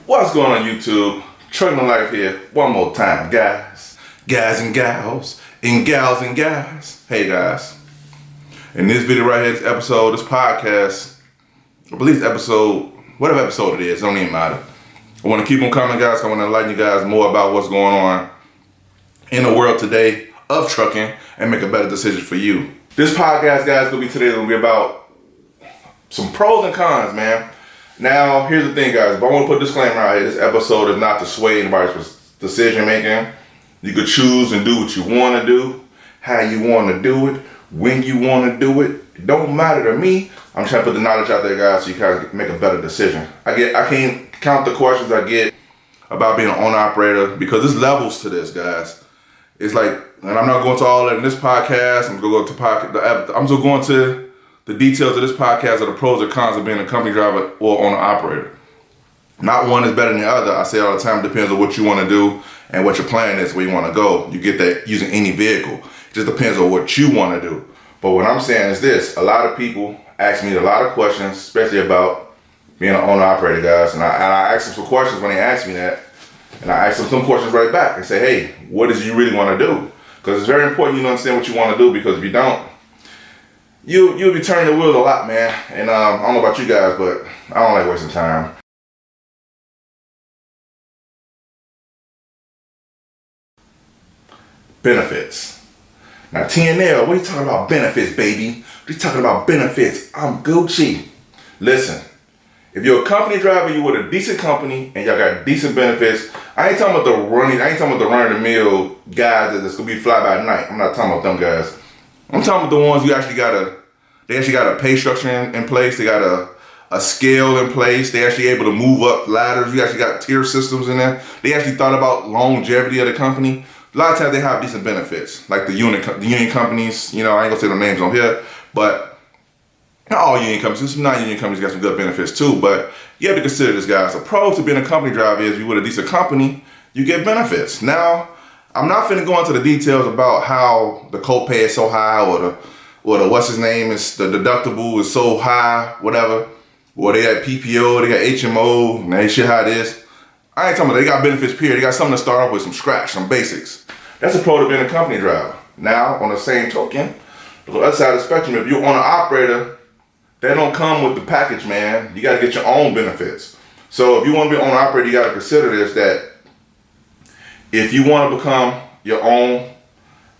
What's going on YouTube? Trucking Life here one more time, guys. Guys and gals, and gals and guys. Hey guys. In this video right here, this episode, this podcast, I believe it's episode, whatever episode it is, it don't even matter. I want to keep on coming, guys. I want to enlighten you guys more about what's going on in the world today of trucking and make a better decision for you. This podcast, guys, gonna be about some pros and cons, man. Now, here's the thing, guys. If I want to put a disclaimer out here, this episode is not to sway anybody's decision making. You could choose and do what you want to do, how you want to do it, when you want to do it. It don't matter to me. I'm trying to put the knowledge out there, guys, so you guys make a better decision. I can't count the questions I get about being an owner-operator because there's levels to this, guys. It's like, and I'm not going to all that in this podcast. I'm going to just going to the details of this podcast of the pros and cons of being a company driver or owner-operator. Not one is better than the other. I say all the time, it depends on what you want to do and what your plan is, where you want to go. You get that using any vehicle. It just depends on what you want to do. But what I'm saying is this. A lot of people ask me a lot of questions, especially about being an owner-operator, guys. And I ask them some questions when they ask me that. And I ask them some questions right back and say, hey, what is you really want to do? Because it's very important you understand what you want to do, because if you don't, you'll be turning the wheels a lot, man. And I don't know about you guys, but I don't like wasting time. Benefits. Now, TNL, what are you talking about benefits, baby? What are you talking about benefits? I'm Gucci. Listen, if you're a company driver, you with a decent company and y'all got decent benefits. I ain't talking about the run-of-the-mill guys that's gonna be fly by night. I'm not talking about them guys. I'm talking about the ones they actually got a pay structure in place. They got a scale in place. They actually able to move up ladders. You actually got tier systems in there. They actually thought about longevity of the company. A lot of times they have decent benefits, like the union companies. You know, I ain't gonna say no names on here, but not all union companies. Some non-union companies got some good benefits too. But you have to consider this, guys. A pro to being a company driver is you with a decent company, you get benefits. Now, I'm not finna go into the details about how the copay is so high or the what's his name is the deductible is so high, whatever. Or they got PPO, they got HMO, and they shit how it is. I ain't talking about they got benefits, period. They got something to start off with, some scratch, some basics. That's a pro to being a company driver. Now, on the same token, on the other side of the spectrum, if you're on an operator, they don't come with the package, man. You gotta get your own benefits. So if you want to be an owner operator, you gotta consider this, that if you want to become your own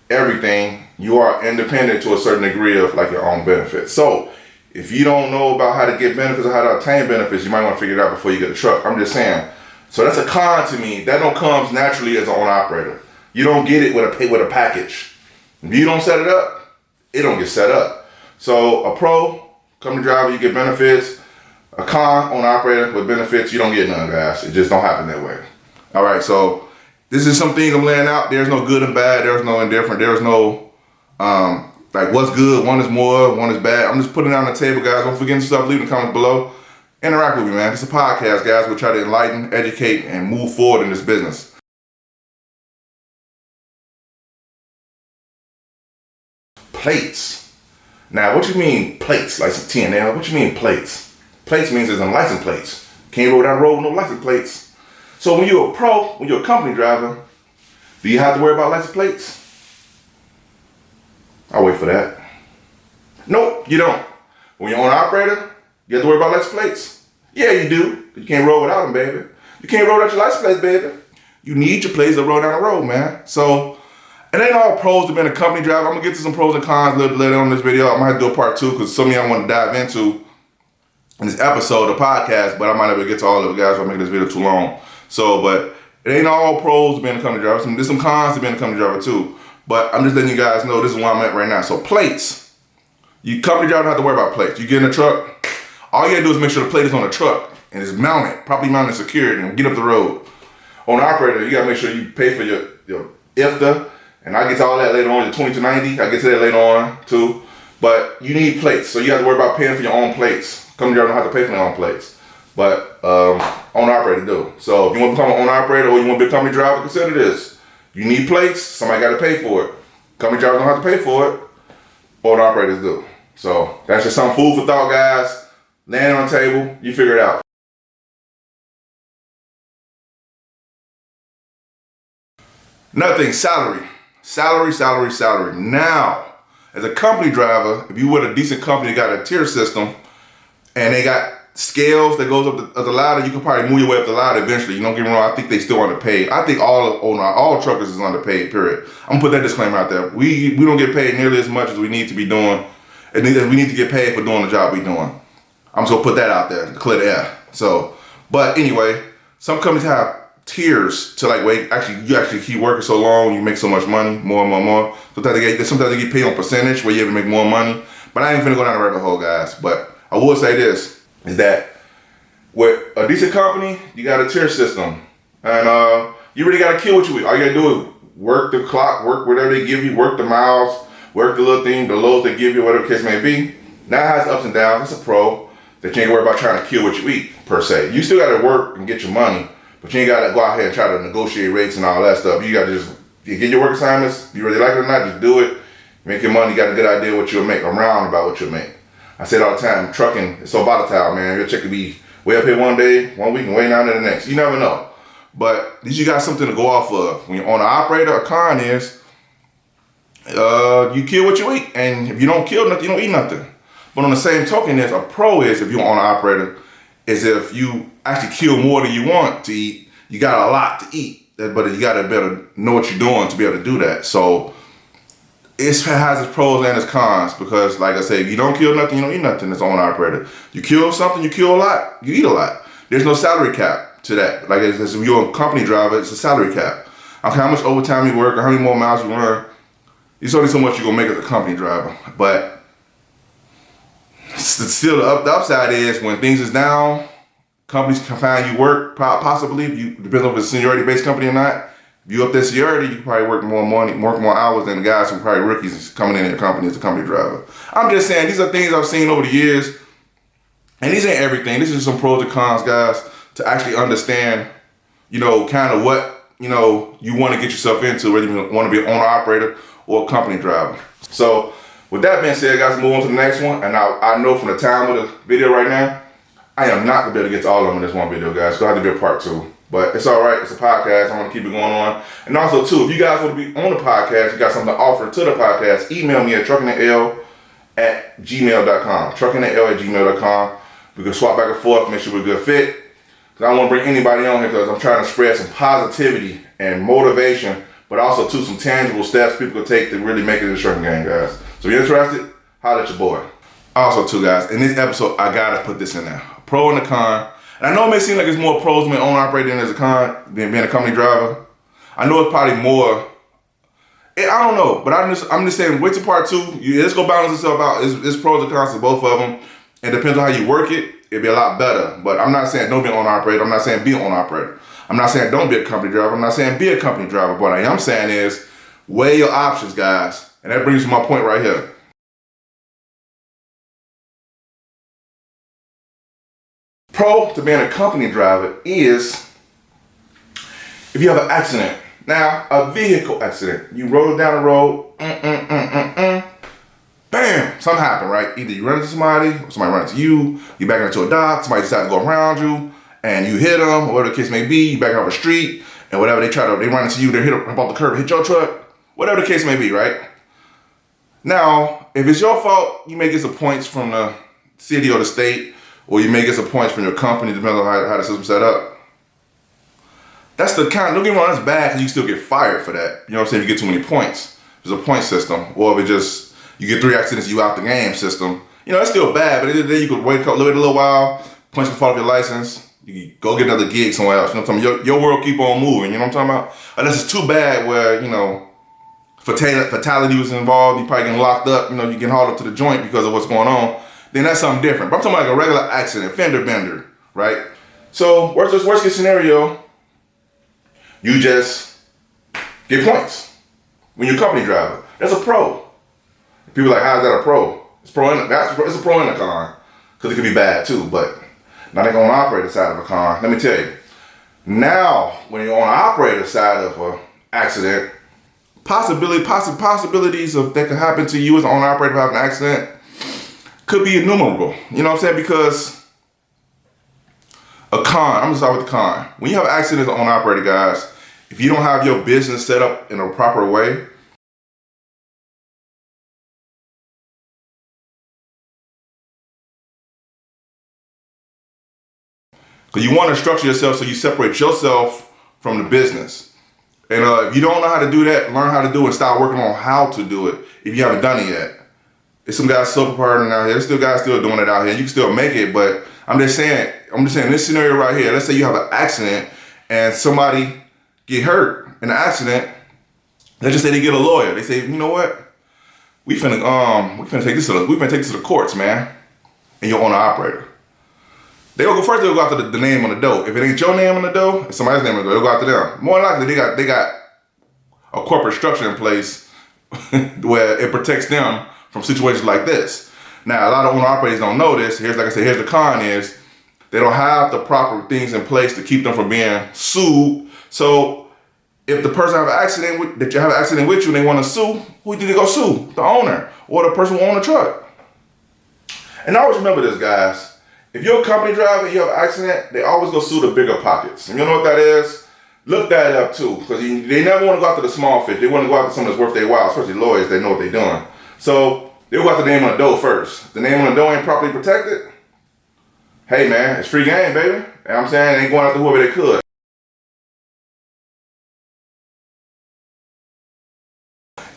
everything, you are independent to a certain degree of like your own benefits. So if you don't know about how to get benefits or how to obtain benefits, you might want to figure it out before you get a truck. I'm just saying. So that's a con to me. That don't come naturally as an owner operator. You don't get it with a package. If you don't set it up, it don't get set up. So a pro, company driver, you get benefits. A con, owner operator with benefits, you don't get none, guys. It just don't happen that way. All right, so this is some things I'm laying out. There's no good and bad. There's no indifferent. There's no, like what's good. One is more, one is bad. I'm just putting it on the table, guys. Don't forget to stuff. Leave in the comments below. Interact with me, man. It's a podcast, guys. We'll try to enlighten, educate, and move forward in this business. Plates. Now, what you mean plates? Like some TNL. What you mean plates? Plates means there's some license plates. Can't roll down the road with no license plates. So when you're a pro, when you're a company driver, do you have to worry about license plates? I'll wait for that. Nope, you don't. When you're an operator, you have to worry about license plates. Yeah, you do. You can't roll without them, baby. You can't roll without your license plates, baby. You need your plates to roll down the road, man. So it ain't all pros to being a company driver. I'm gonna get to some pros and cons a little bit later on in this video. I might have to do a part 2 because some of y'all want to dive into in this episode of the podcast, but I might not be able to get to all of it, guys, if I make this video too long. So, but it ain't all pros to being a company driver. There's some cons to being a company driver too. But I'm just letting you guys know this is where I'm at right now. So plates. You company driver don't have to worry about plates. You get in the truck, all you gotta do is make sure the plate is on the truck and it's mounted, properly mounted and secured, and get up the road. On the operator, you gotta make sure you pay for your IFTA, and I get to all that later on, your 2290, I get to that later on too. But you need plates, so you have to worry about paying for your own plates. Company driver don't have to pay for their own plates. But owner operator do. So if you want to become an owner operator or you want to be a company driver, consider this. You need plates, somebody got to pay for it. Company drivers don't have to pay for it, owner operators do. So that's just some food for thought, guys. Land on the table, you figure it out. Another thing, salary. Salary. Now, as a company driver, if you with a decent company, got a tier system, and they got scales that goes up the ladder, you can probably move your way up the ladder eventually. You don't get me wrong, I think they still underpaid. I think all truckers is underpaid, period. I'm gonna put that disclaimer out there. We don't get paid nearly as much as we need to be doing, and we need to get paid for doing the job we doing. I'm just gonna put that out there to clear the air. So, but anyway, some companies have tiers to like wait. Actually, you actually keep working so long, you make so much money, more and more. Sometimes they get paid on percentage where you ever make more money. But I ain't finna go down the rabbit hole, guys. But I will say this is that with a decent company, you got a tier system, and you really gotta kill what you eat. All you gotta do is work the clock, work whatever they give you, work the miles, work the little thing, the loads they give you, whatever the case may be. Now it has ups and downs. It's a pro that you ain't worried about trying to kill what you eat per se. You still gotta work and get your money. But you ain't gotta go out here and try to negotiate rates and all that stuff. You gotta just get your work assignments. You really like it or not, just do it. Make your money. You got a good idea what you'll make. Around about what you'll make. I say it all the time. Trucking is so volatile, man. Your check could be way up here one day, 1 week, and way down there the next. You never know. But at least you got something to go off of. When you're on an operator, a con is you kill what you eat, and if you don't kill nothing, you don't eat nothing. But on the same token, there's a pro is if you're on an operator, is if you actually kill more than you want to eat, you got a lot to eat, but you got to better know what you're doing to be able to do that. So it has its pros and its cons because, like I said, if you don't kill nothing, you don't eat nothing. It's on operator. You kill something, you kill a lot, you eat a lot. There's no salary cap to that. Like if you're a company driver, it's a salary cap. Okay, how much overtime you work or how many more miles you run, it's only so much you're gonna make as a company driver. But still, the upside is when things is down, companies can find you work, possibly, if you depends on if it's a seniority-based company or not. If you up there seniority, you can probably work more money, work more hours than the guys who are probably rookies coming in the company as a company driver. I'm just saying, these are things I've seen over the years, and these ain't everything. This is some pros and cons, guys, to actually understand, kind of what, you want to get yourself into, whether you want to be an owner-operator or a company driver. So, with that being said, guys, move on to the next one. And I know from the time of the video right now, I am not going to be able to get to all of them in this one video, guys. So I have to be a part 2. But it's all right. It's a podcast. I want to keep it going on. And also, too, if you guys want to be on the podcast, you got something to offer to the podcast, email me at truckingandl@gmail.com. truckingandl@gmail.com. We can swap back and forth, make sure we're a good fit. Because I don't want to bring anybody on here because I'm trying to spread some positivity and motivation, but also, too, some tangible steps people can take to really make it in the trucking game, guys. So if you're interested, holler at your boy. Also, too, guys, in this episode, I gotta put this in there. A pro and a con. And I know it may seem like it's more pros than owner operator than as a con than being a company driver. I know it's probably more. I don't know, but I'm just saying, wait till part 2. Let's go balance itself out. It's pros and cons to both of them. It depends on how you work it. It'd be a lot better. But I'm not saying don't be an owner operator. I'm not saying be an owner operator. I'm not saying don't be a company driver. I'm not saying be a company driver. What I am saying is weigh your options, guys. And that brings me to my point right here. Pro to being a company driver is if you have an accident. Now, a vehicle accident. You roll down the road, bam, something happened, right? Either you run into somebody, or somebody runs into you, you back into a dock, somebody decided to go around you, and you hit them, or whatever the case may be, you back off a street, and whatever they run into you, they hit up off the curb, hit your truck, whatever the case may be, right? Now, if it's your fault, you may get some points from the city or the state, or you may get some points from your company, depending on how the system's set up. That's the kind, don't get me wrong, that's bad because you still get fired for that. You know what I'm saying? If you get too many points. There's a point system. Or if it just, you get 3 accidents, you out the game system. It's still bad, but at the end of the day, you could wait a little while, points can fall off your license, you can go get another gig somewhere else. You know what I'm talking about? Your world keep on moving, you know what I'm talking about? Unless it's too bad where, fatality was involved, you probably getting locked up, you getting hauled up to the joint because of what's going on, then that's something different. But I'm talking about like a regular accident, fender bender, right? So worst case scenario, you just get points when you're a company driver. That's a pro. People are like, how's that a pro? It's a pro and a con, because it could be bad too. But now they're on the operator side of a con. Let me tell you. Now, when you're on the operator side of an accident, possibilities of that could happen to you as an owner operator having an accident could be innumerable. You know what I'm saying? Because a con, I'm gonna start with the con. When you have an accident as an owner operator, guys, If you don't have your business set up in a proper way, because you want to structure yourself so you separate yourself from the business. And if you don't know how to do that, learn how to do it and start working on how to do it if you haven't done it yet. There's some guys solo proprieting out here. There's still guys still doing it out here. You can still make it, but I'm just saying this scenario right here, let's say you have an accident and somebody get hurt in an accident. Let's just say they get a lawyer. They say, you know what? We finna take this to the courts, man. And you're owner operator. They'll go first. They'll go after the name on the dough. If it ain't your name on the dough, it's somebody's name on the dough. They'll go after them. More likely, they got a corporate structure in place where it protects them from situations like this. Now, a lot of owner operators don't know this. Here's, like I said, here's the con is they don't have the proper things in place to keep them from being sued. So if the person have an accident with you and they want to sue, who do they go sue? The owner or the person who own the truck. And always remember this, guys. If you're a company driver and you have an accident, they always go sue the bigger pockets. And you know what that is? Look that up too, because they never want to go after the small fish. They want to go after something that's worth their while, especially lawyers. They know what they're doing. So they'll go after the name on the dough first. If the name on the dough ain't properly protected, hey man, it's free game, baby. You know what I'm saying? They ain't going after whoever they could.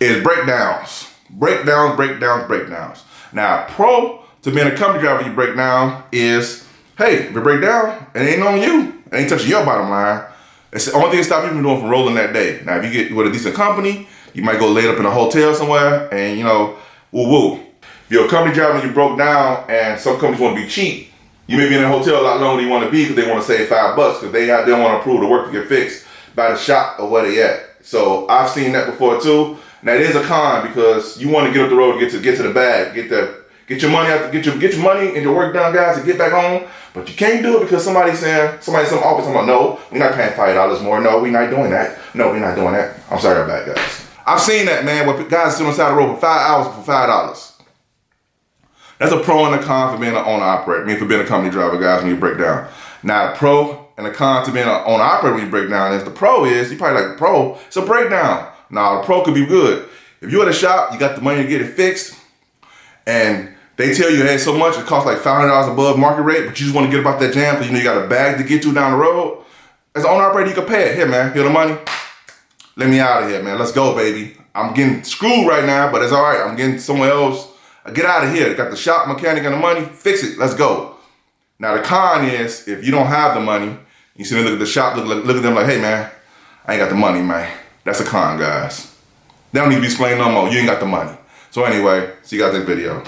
Is breakdowns. Breakdowns. Now, pro to being a company driver, you break down is, hey, if it break down, it ain't on you. It ain't touching your bottom line. It's the only thing that stops you from doing from rolling that day. Now, if you get with a decent company, you might go laid up in a hotel somewhere and, you know, woo-woo. If you're a company driver and you broke down and some companies want to be cheap, you may be in a hotel a lot longer than you want to be because they want to save $5 because they don't want to approve the work to get fixed by the shop or where they at. So I've seen that before too. Now, it is a con because you want to get up the road, get to the bag, get your money out, get your money and your work done, guys, to get back home. But you can't do it because somebody's in some office talking about, no, we're not paying $5 more. No, we're not doing that. No, we're not doing that. I'm sorry about that, guys. I've seen that, man, where guys sit on the side of the road for 5 hours for $5. That's a pro and a con for being an owner operator. I mean, for being a company driver, guys, when you break down. Now, a pro and a con to being an owner operator when you break down is the pro is, you probably like the pro, it's a breakdown. Now, the pro could be good. If you're at a shop, you got the money to get it fixed, and they tell you, hey, so much, it costs like $500 above market rate, but you just want to get about that jam because you know you got a bag to get to down the road. As an owner operator, you can pay it. Here, man, here the money. Let me out of here, man. Let's go, baby. I'm getting screwed right now, but it's all right. I'm getting somewhere else. Get out of here. Got the shop mechanic and the money. Fix it. Let's go. Now, the con is if you don't have the money, you sit and look at the shop, look at them like, hey, man, I ain't got the money, man. That's a con, guys. They don't need to be explained no more. You ain't got the money. So anyway, see you guys next video.